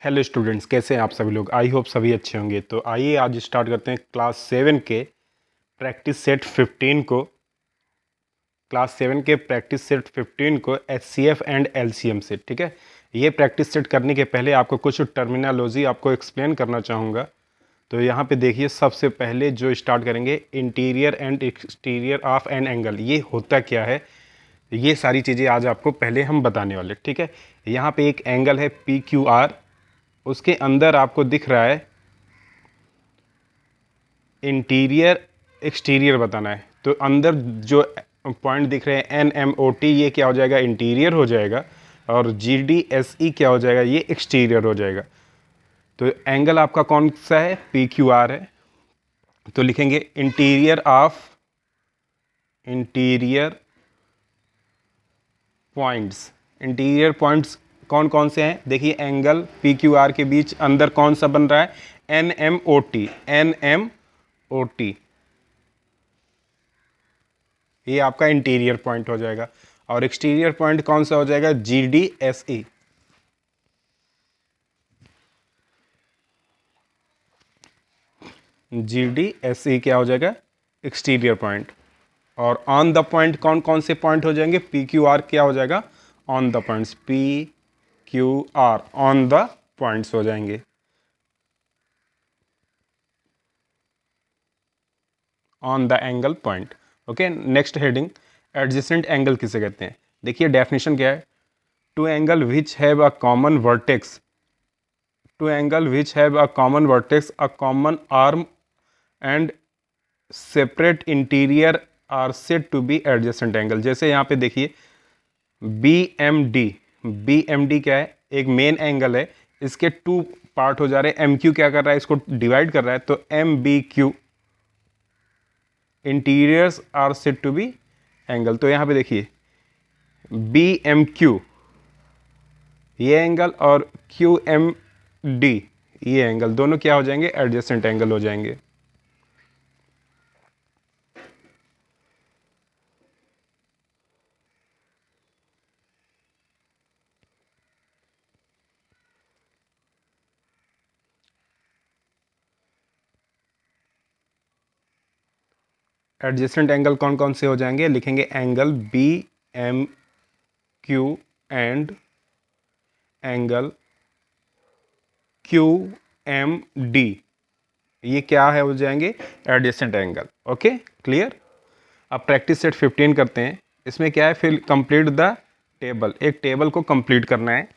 Hello students, कैसे हैं आप सभी लोग। आई होप सभी अच्छे होंगे। तो आइए आज स्टार्ट करते हैं क्लास 7 के एचसीएफ एंड एलसीएम से। ठीक है, ये प्रैक्टिस सेट करने के पहले आपको कुछ टर्मिनोलॉजी आपको एक्सप्लेन करना चाहूँगा। तो यहाँ पे देखिए, सबसे पहले जो स्टार्ट करेंगे, interior and exterior of an angle, ये होता क्या है, ये सारी चीज़ें आज आपको पहले हम बताने वाले। ठीक है, यहाँ पे एक एंगल है पी क्यू आर, उसके अंदर आपको दिख रहा है इंटीरियर एक्सटीरियर बताना है। तो अंदर जो पॉइंट दिख रहे हैं एन एम ओ टी, ये क्या हो जाएगा, इंटीरियर हो जाएगा। और जी डी एस ई क्या हो जाएगा, ये एक्सटीरियर हो जाएगा। तो एंगल आपका कौन सा है, पी क्यू आर है। तो लिखेंगे इंटीरियर पॉइंट्स। इंटीरियर पॉइंट्स कौन कौन से हैं, देखिए एंगल पी क्यू आर के बीच अंदर कौन सा बन रहा है, N M O T. N M O T ये आपका इंटीरियर पॉइंट हो जाएगा। और एक्सटीरियर पॉइंट कौन सा हो जाएगा, G D S E. G D S E क्या हो जाएगा, एक्सटीरियर पॉइंट। और ऑन द पॉइंट कौन कौन से पॉइंट हो जाएंगे, पी क्यू आर क्या हो जाएगा, on the points. P Q R on the points हो जाएंगे, on the angle point. Okay, next heading, adjacent angle किसे कहते हैं। देखिए डेफिनेशन क्या है, two angle which have a common vertex, two angle which have a common vertex, a common arm and separate interior are said to be adjacent angle. जैसे यहाँ पे देखिए B M D, B M D क्या है, एक main angle है, इसके two part हो जा रहे हैं। एम क्यू क्या कर रहा है, इसको डिवाइड कर रहा है। तो M B Q interiors are said to be angle. तो यहाँ पे देखिए बी एम क्यू ये एंगल और क्यू एम डी ये एंगल, दोनों क्या हो जाएंगे, एडजेसेंट एंगल हो जाएंगे। एडजेसेंट एंगल कौन कौन से हो जाएंगे, लिखेंगे angle B M Q and angle Q M D, ये क्या है, हो जाएंगे एडजेसेंट एंगल। Okay clear. अब प्रैक्टिस सेट 15 करते हैं। इसमें क्या है, फिर कंप्लीट द टेबल, एक टेबल को कंप्लीट करना है।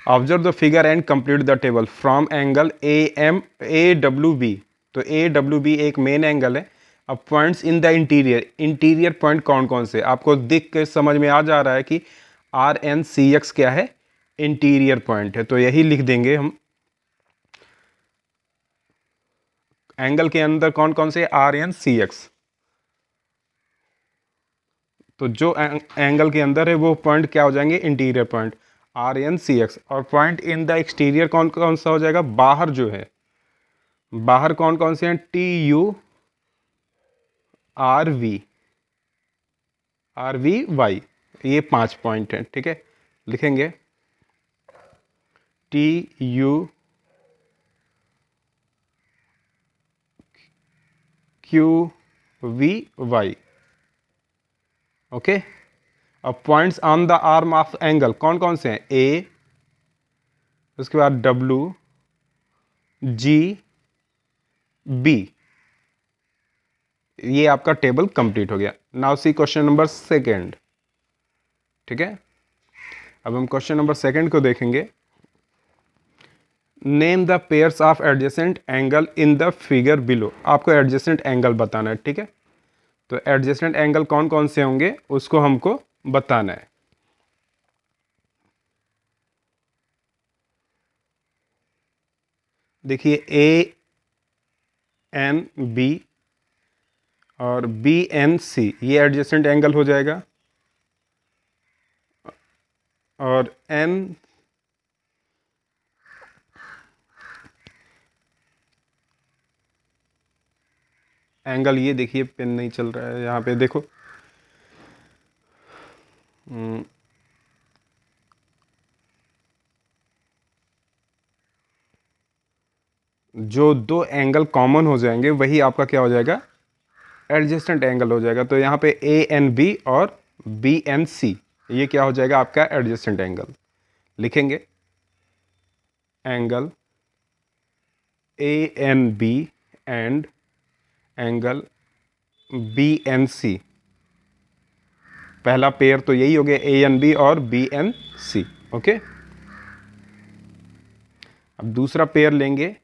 Observe the figure and complete the table from angle A W B. तो ए डब्ल्यू बी एक मेन एंगल है। अब points in the interior, interior point कौन कौन से, आपको दिख के समझ में आ जा रहा है कि आर एन सी एक्स क्या है, इंटीरियर पॉइंट है। तो यही लिख देंगे हम, एंगल के अंदर कौन कौन से, आर एन सी एक्स। तो जो एंगल के अंदर है वो पॉइंट क्या हो जाएंगे, interior point, R N C X. और पॉइंट इन द एक्सटीरियर कौन कौन सा हो जाएगा, बाहर जो है, बाहर कौन कौन से हैं, T U R V, R V Y, ये 5 पॉइंट हैं। ठीक है, लिखेंगे T U Q V Y. Okay, अब points on the arm of angle कौन कौन से हैं, ए, उसके बाद डब्ल्यू, जी, बी। ये आपका टेबल कंप्लीट हो गया। Now see question number second. ठीक है, अब हम क्वेश्चन नंबर सेकेंड को देखेंगे। Name the pairs of adjacent angle in the figure below, आपको एडजेसेंट एंगल बताना है। ठीक है, तो एडजेसेंट एंगल कौन कौन से होंगे उसको हमको बताना है। देखिए ए एन बी और बी एन सी, ये एडजेसेंट एंगल हो जाएगा। और एन एंगल, ये देखिए पेन नहीं चल रहा है, यहाँ पे देखो, जो दो एंगल कॉमन हो जाएंगे वही आपका क्या हो जाएगा, एडजेसेंट एंगल हो जाएगा। तो यहाँ पे ए एन बी और बी एन सी, ये क्या हो जाएगा आपका एडजेसेंट एंगल। लिखेंगे angle A N B and angle B N C. पहला पेयर तो यही हो गया, ए एन बी और बी एन सी। ओके, अब दूसरा पेयर लेंगे,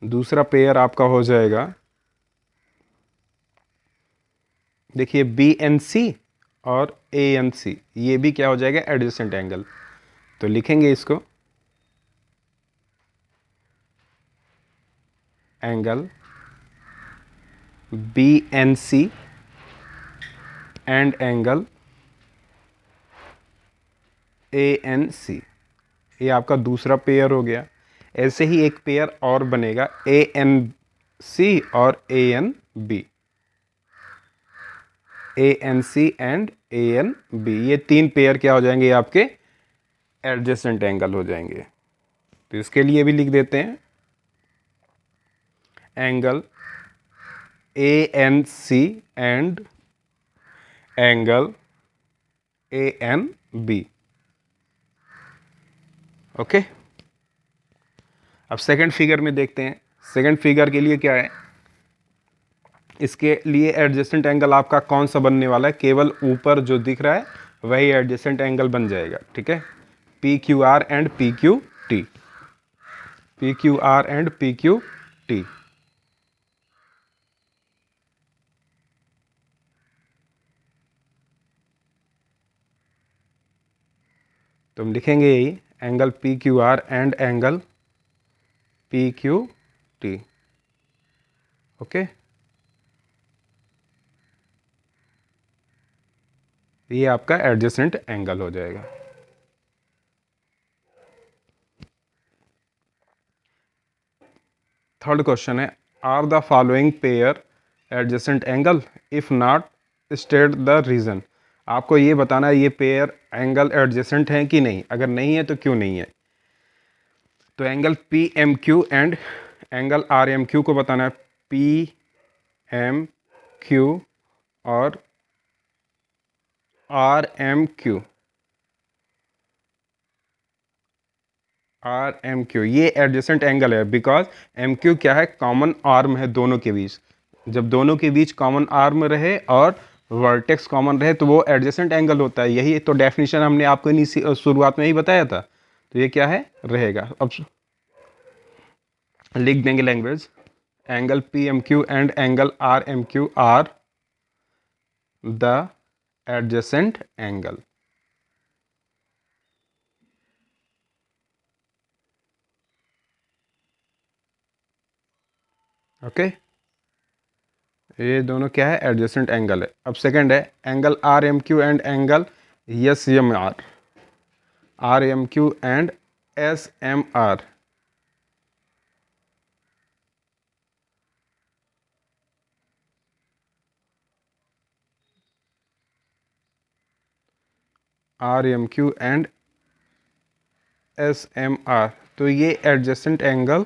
दूसरा पेयर आपका हो जाएगा, देखिए बी एन सी और ए एन सी, ये भी क्या हो जाएगा एडजेसेंट एंगल। तो लिखेंगे इसको angle B N C and angle A N C, ये आपका दूसरा पेयर हो गया। ऐसे ही एक पेयर और बनेगा ए एन सी और A N B, A N C and A N B, ये तीन पेयर क्या हो जाएंगे, ये आपके एडजेसेंट एंगल हो जाएंगे। तो इसके लिए भी लिख देते हैं angle A N C and angle A N B. Okay, अब सेकंड फिगर में देखते हैं। सेकंड फिगर के लिए क्या है, इसके लिए एडजेसेंट एंगल आपका कौन सा बनने वाला है, केवल ऊपर जो दिख रहा है वही एडजेसेंट एंगल बन जाएगा। ठीक है, P Q R and P Q T, P Q R and P Q T. तो हम लिखेंगे यही angle P Q R and angle P Q T. Okay, ये आपका एडजेसेंट एंगल हो जाएगा। थर्ड क्वेश्चन है, are the following pair adjacent angle, if not state the reason. आपको ये बताना है ये पेयर एंगल एडजेसेंट है कि नहीं, अगर नहीं है तो क्यों नहीं है। तो angle P M Q and angle R M Q को बताना है, पी एम क्यू और R M Q, R M Q ये एडजेसेंट एंगल है, बिकॉज एम क्यू क्या है, कॉमन आर्म है दोनों के बीच। जब दोनों के बीच कॉमन आर्म रहे और वर्टेक्स कॉमन रहे तो वो एडजेसेंट एंगल होता है। यही तो डेफिनेशन हमने आपको नहीं शुरुआत में ही बताया था। तो ये क्या है रहेगा, अब लिख देंगे language, angle P M Q and angle R M Q are the adjacent angle. Okay, ये दोनों क्या है एडजेसेंट एंगल है। अब सेकंड है angle R M Q and angle S M R, R M Q and S M R. R M Q and S M R, तो ये adjacent angle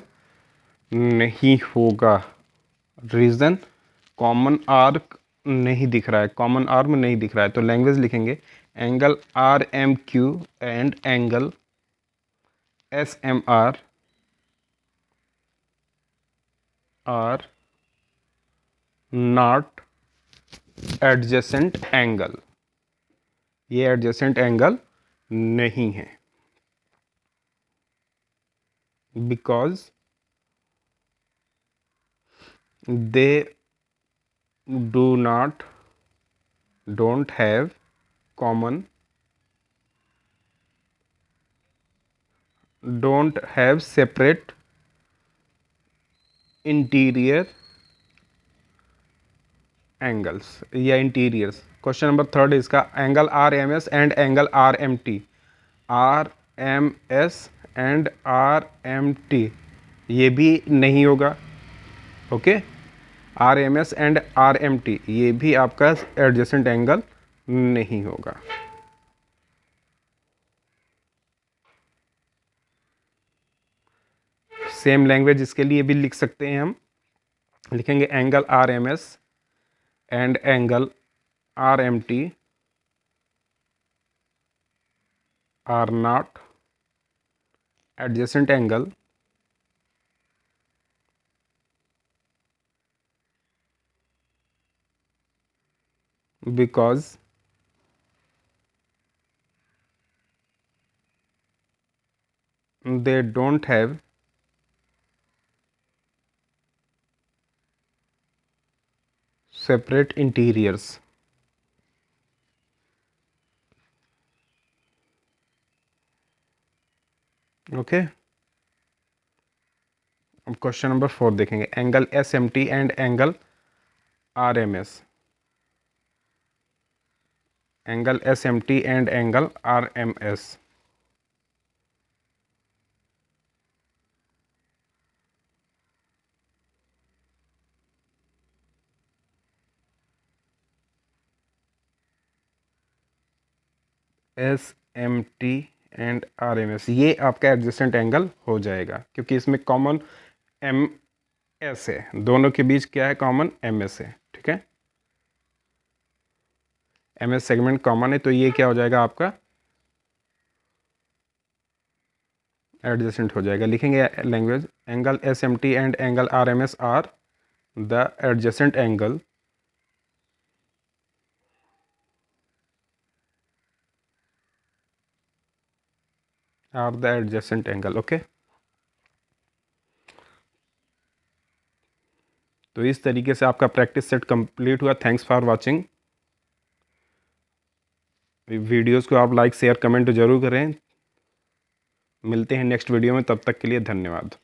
नहीं होगा। रीज़न, कॉमन आर्क नहीं दिख रहा है, कॉमन आर्म नहीं दिख रहा है। तो लैंग्वेज लिखेंगे angle R M Q and angle S M R are not adjacent angle, ये एडजेसेंट एंगल नहीं है, because they don't have common, don't have separate interior angles या interiors। क्वेश्चन नंबर थर्ड है इसका, angle R M S and angle R M T, R M S and R M T ये भी नहीं होगा। Okay, RMS and RMT ये भी आपका एडजेसेंट एंगल नहीं होगा। सेम लैंग्वेज इसके लिए भी लिख सकते हैं हम, लिखेंगे angle RMS and angle RMT are not adjacent angle because they don't have separate interiors। Okay, अब क्वेश्चन नंबर 4 देखेंगे, angle SMT and angle RMS, angle SMT and angle RMS। SMT and RMS ये आपका adjacent angle हो जाएगा, क्योंकि इसमें common MS है, दोनों के बीच क्या है, कॉमन MS है। ठीक है, MS सेगमेंट कॉमन है, तो ये क्या हो जाएगा आपका एडजेसेंट हो जाएगा। लिखेंगे language, angle SMT and angle RMS are the adjacent angle are the adjacent angle. Okay, तो इस तरीके से आपका प्रैक्टिस सेट कंप्लीट हुआ। Thanks for watching. वीडियोस को आप लाइक शेयर कमेंट जरूर करें। मिलते हैं नेक्स्ट वीडियो में, तब तक के लिए धन्यवाद।